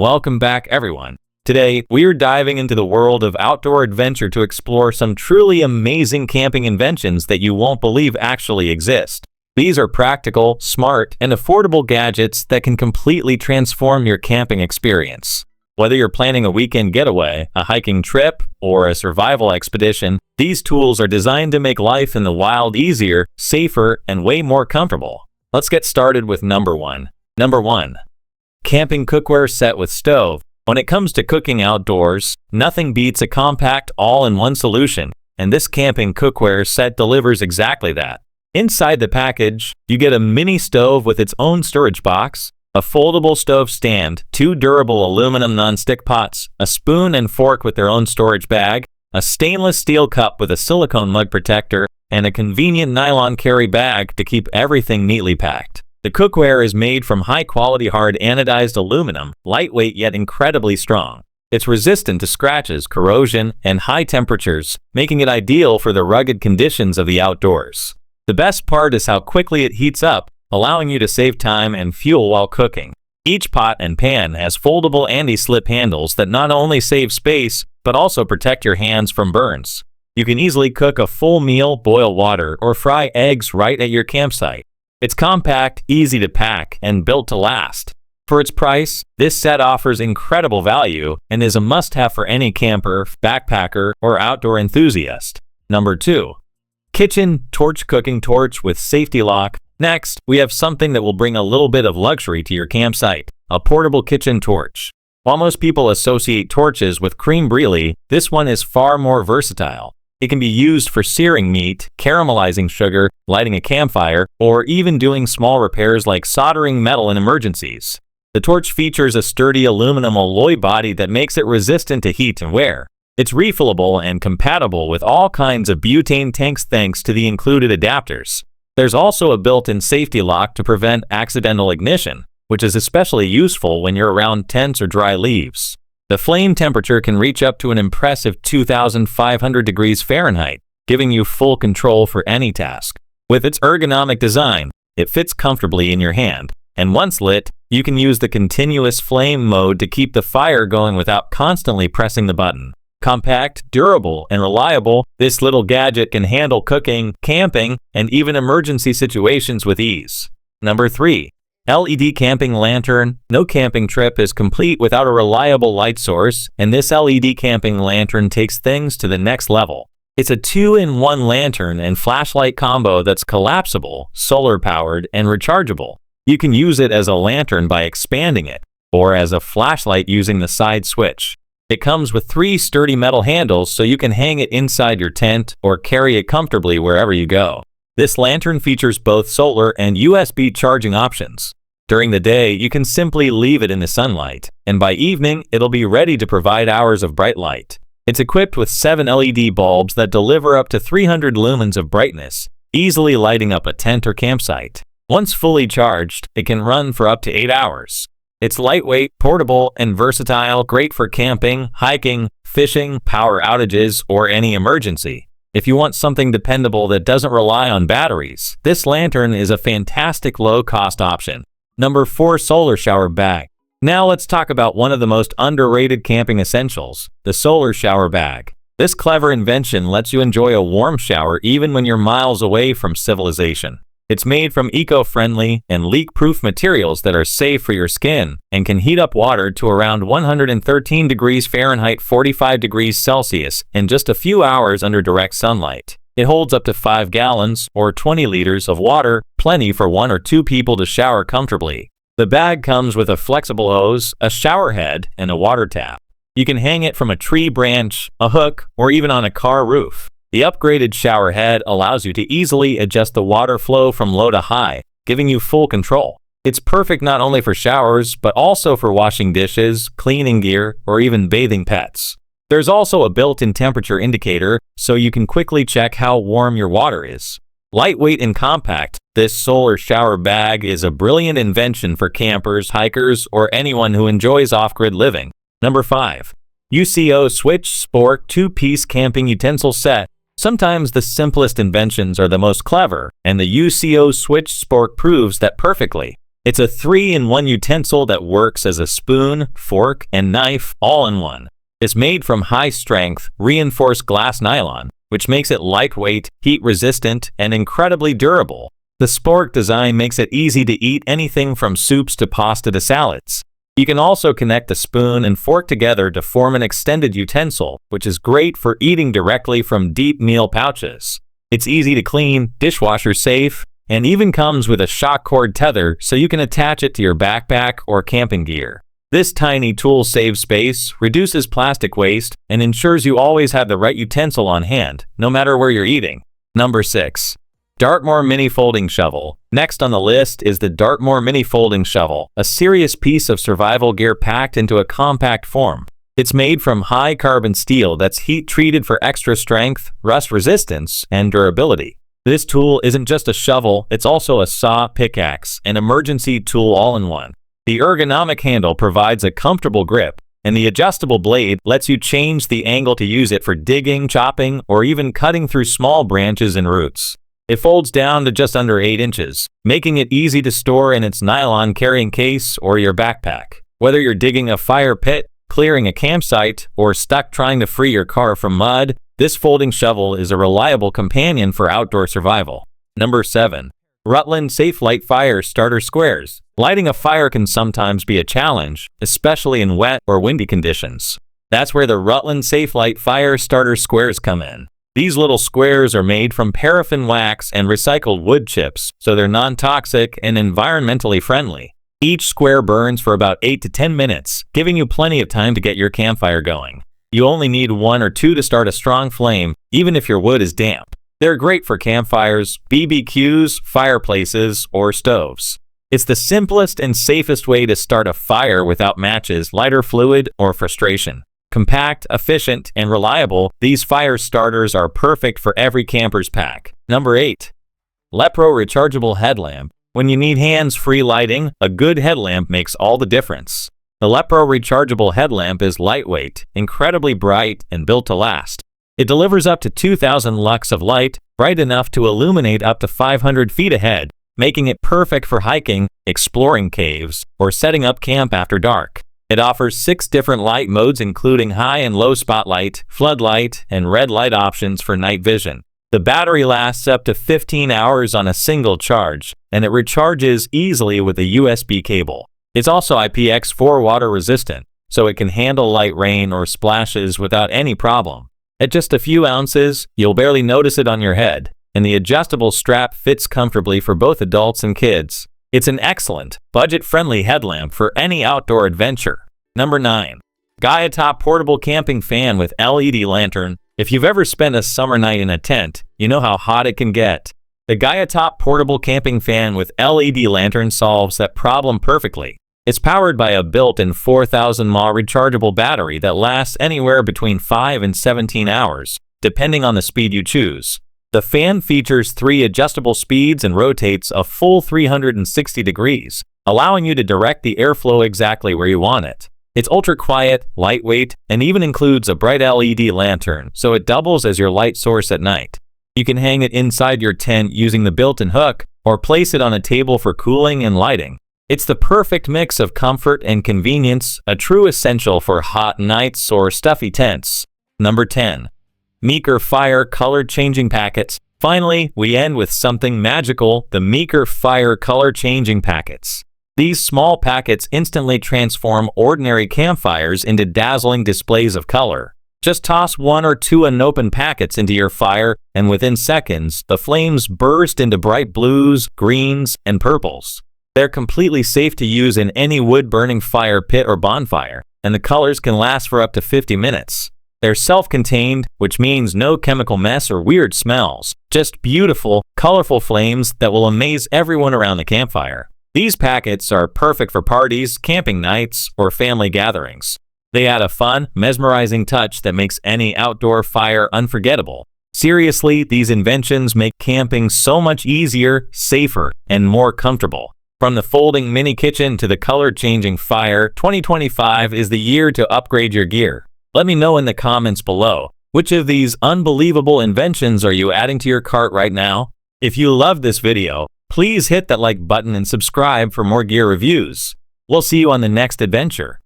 Welcome back, everyone. Today, we're diving into the world of outdoor adventure to explore some truly amazing camping inventions that you won't believe actually exist. These are practical, smart, and affordable gadgets that can completely transform your camping experience. Whether you're planning a weekend getaway, a hiking trip, or a survival expedition, these tools are designed to make life in the wild easier, safer, and way more comfortable. Let's get started with number 1. Number 1. Camping cookware set with stove. When it comes to cooking outdoors, nothing beats a compact all-in-one solution, and this camping cookware set delivers exactly that. Inside the package, you get a mini stove with its own storage box, a foldable stove stand, 2 durable aluminum non-stick pots, a spoon and fork with their own storage bag, a stainless steel cup with a silicone mug protector, and a convenient nylon carry bag to keep everything neatly packed. The cookware is made from high-quality hard anodized aluminum, lightweight yet incredibly strong. It's resistant to scratches, corrosion, and high temperatures, making it ideal for the rugged conditions of the outdoors. The best part is how quickly it heats up, allowing you to save time and fuel while cooking. Each pot and pan has foldable anti-slip handles that not only save space, but also protect your hands from burns. You can easily cook a full meal, boil water, or fry eggs right at your campsite. It's compact, easy to pack, and built to last. For its price, this set offers incredible value and is a must-have for any camper, backpacker, or outdoor enthusiast. Number 2. Kitchen torch cooking torch with safety lock. Next, we have something that will bring a little bit of luxury to your campsite, a portable kitchen torch. While most people associate torches with creme brulee, this one is far more versatile. It can be used for searing meat, caramelizing sugar, lighting a campfire, or even doing small repairs like soldering metal in emergencies. The torch features a sturdy aluminum alloy body that makes it resistant to heat and wear. It's refillable and compatible with all kinds of butane tanks thanks to the included adapters. There's also a built-in safety lock to prevent accidental ignition, which is especially useful when you're around tents or dry leaves. The flame temperature can reach up to an impressive 2,500 degrees Fahrenheit, giving you full control for any task. With its ergonomic design, it fits comfortably in your hand, and once lit, you can use the continuous flame mode to keep the fire going without constantly pressing the button. Compact, durable, and reliable, this little gadget can handle cooking, camping, and even emergency situations with ease. Number 3. LED camping lantern. No camping trip is complete without a reliable light source, and this LED camping lantern takes things to the next level. It's a 2-in-1 lantern and flashlight combo that's collapsible, solar-powered, and rechargeable. You can use it as a lantern by expanding it, or as a flashlight using the side switch. It comes with 3 sturdy metal handles so you can hang it inside your tent or carry it comfortably wherever you go. This lantern features both solar and USB charging options. During the day, you can simply leave it in the sunlight, and by evening, it'll be ready to provide hours of bright light. It's equipped with 7 LED bulbs that deliver up to 300 lumens of brightness, easily lighting up a tent or campsite. Once fully charged, it can run for up to 8 hours. It's lightweight, portable, and versatile, great for camping, hiking, fishing, power outages, or any emergency. If you want something dependable that doesn't rely on batteries, this lantern is a fantastic low-cost option. Number 4. Solar shower bag. Now let's talk about one of the most underrated camping essentials, the solar shower bag. This clever invention lets you enjoy a warm shower even when you're miles away from civilization. It's made from eco-friendly and leak-proof materials that are safe for your skin and can heat up water to around 113 degrees Fahrenheit 45 degrees Celsius in just a few hours under direct sunlight. It holds up to 5 gallons or 20 liters of water, plenty for 1 or 2 people to shower comfortably. The bag comes with a flexible hose, a shower head, and a water tap. You can hang it from a tree branch, a hook, or even on a car roof. The upgraded shower head allows you to easily adjust the water flow from low to high, giving you full control. It's perfect not only for showers, but also for washing dishes, cleaning gear, or even bathing pets. There's also a built-in temperature indicator, so you can quickly check how warm your water is. Lightweight and compact, this solar shower bag is a brilliant invention for campers, hikers, or anyone who enjoys off-grid living. Number 5. UCO Switch Spork 2-piece camping utensil set. Sometimes the simplest inventions are the most clever, and the UCO Switch Spork proves that perfectly. It's a 3-in-1 utensil that works as a spoon, fork, and knife all in one. It's made from high-strength, reinforced glass nylon, which makes it lightweight, heat-resistant, and incredibly durable. The Spork design makes it easy to eat anything from soups to pasta to salads. You can also connect the spoon and fork together to form an extended utensil, which is great for eating directly from deep meal pouches. It's easy to clean, dishwasher safe, and even comes with a shock cord tether so you can attach it to your backpack or camping gear. This tiny tool saves space, reduces plastic waste, and ensures you always have the right utensil on hand, no matter where you're eating. Number 6. DARTMOOR Mini Folding Shovel. Next on the list is the DARTMOOR Mini Folding Shovel, a serious piece of survival gear packed into a compact form. It's made from high-carbon steel that's heat-treated for extra strength, rust resistance, and durability. This tool isn't just a shovel, it's also a saw, pickaxe, and emergency tool all in one. The ergonomic handle provides a comfortable grip, and the adjustable blade lets you change the angle to use it for digging, chopping, or even cutting through small branches and roots. It folds down to just under 8 inches, making it easy to store in its nylon carrying case or your backpack. Whether you're digging a fire pit, clearing a campsite, or stuck trying to free your car from mud, this folding shovel is a reliable companion for outdoor survival. Number 7. Rutland Safe Light Fire Starter Squares. Lighting a fire can sometimes be a challenge, especially in wet or windy conditions. That's where the Rutland Safe Light Fire Starter Squares come in. These little squares are made from paraffin wax and recycled wood chips, so they're non-toxic and environmentally friendly. Each square burns for about 8 to 10 minutes, giving you plenty of time to get your campfire going. You only need 1 or 2 to start a strong flame, even if your wood is damp. They're great for campfires, BBQs, fireplaces, or stoves. It's the simplest and safest way to start a fire without matches, lighter fluid, or frustration. Compact, efficient, and reliable, these fire starters are perfect for every camper's pack. Number 8. Lepro Rechargeable Headlamp. When you need hands-free lighting, a good headlamp makes all the difference. The Lepro Rechargeable Headlamp is lightweight, incredibly bright, and built to last. It delivers up to 2,000 lux of light, bright enough to illuminate up to 500 feet ahead, making it perfect for hiking, exploring caves, or setting up camp after dark. It offers 6 different light modes including high and low spotlight, floodlight, and red light options for night vision. The battery lasts up to 15 hours on a single charge, and it recharges easily with a USB cable. It's also IPX4 water resistant, so it can handle light rain or splashes without any problem. At just a few ounces, you'll barely notice it on your head, and the adjustable strap fits comfortably for both adults and kids. It's an excellent, budget-friendly headlamp for any outdoor adventure. Number 9. Gaiatop Portable Camping Fan with LED Lantern. If you've ever spent a summer night in a tent, you know how hot it can get. The Gaiatop Portable Camping Fan with LED Lantern solves that problem perfectly. It's powered by a built-in 4,000 mAh rechargeable battery that lasts anywhere between 5 and 17 hours, depending on the speed you choose. The fan features 3 adjustable speeds and rotates a full 360 degrees, allowing you to direct the airflow exactly where you want it. It's ultra-quiet, lightweight, and even includes a bright LED lantern, so it doubles as your light source at night. You can hang it inside your tent using the built-in hook, or place it on a table for cooling and lighting. It's the perfect mix of comfort and convenience, a true essential for hot nights or stuffy tents. Number 10. MEKER Fire Color Changing Packets. Finally, we end with something magical, the MEKER Fire Color Changing Packets. These small packets instantly transform ordinary campfires into dazzling displays of color. Just toss 1 or 2 unopened packets into your fire, and within seconds, the flames burst into bright blues, greens, and purples. They're completely safe to use in any wood-burning fire pit or bonfire, and the colors can last for up to 50 minutes. They're self-contained, which means no chemical mess or weird smells, just beautiful, colorful flames that will amaze everyone around the campfire. These packets are perfect for parties, camping nights, or family gatherings. They add a fun, mesmerizing touch that makes any outdoor fire unforgettable. Seriously, these inventions make camping so much easier, safer, and more comfortable. From the folding mini kitchen to the color-changing fire, 2025 is the year to upgrade your gear. Let me know in the comments below, which of these unbelievable inventions are you adding to your cart right now? If you loved this video, Please hit that like button and subscribe for more gear reviews. We'll see you on the next adventure.